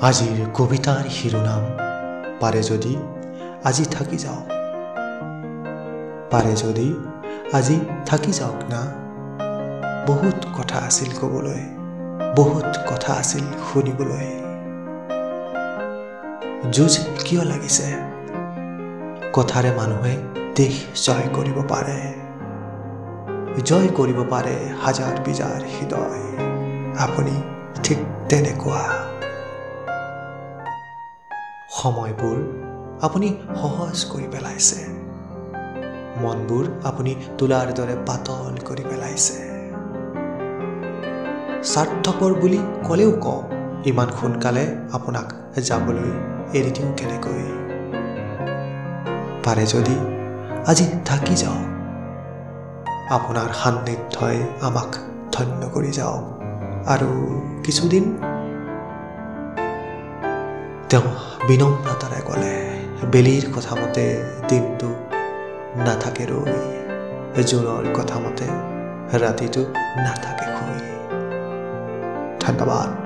আজিৰ কবিতাৰ শিৰোনাম পাৰে যদি আজি থাকি যাওক, পাৰে যদি আজি থাকি যাওক না। বহুত কথা আছিল ক'বলৈ, বহুত কথা আছিল শুনিবলৈ। যুঁজ কিয় লাগিছে? কথাৰে মানুহে দেশ জয় কৰিব পাৰে, জয় কৰিব পাৰে হাজাৰ বিজাৰ হৃদয়। আপুনি ঠিক তেনেকুৱা। সময়বোৰ আপুনি সহজ কৰি পেলাইছে, মনবোৰ আপুনি তুলাৰ দৰে পাতল কৰি পেলাইছে। স্বাৰ্থপৰ বুলি ক'লেও কওঁ, ইমান সোনকালে আপোনাক যাবলৈ এৰি দিওঁ কেনেকৈ? পাৰে যদি আজি থাকি যাওক, আপোনাৰ সান্নিধ্যই আমাক ধন্য কৰি যাওক। আৰু কিছুদিন তেওঁ বিনম্ৰতাৰে ক'লে, বেলিৰ কথা মতে দিনটো নাথাকে ৰৈ, জোনৰ কথা মতে ৰাতিটো নাথাকে শুই। ধন্যবাদ।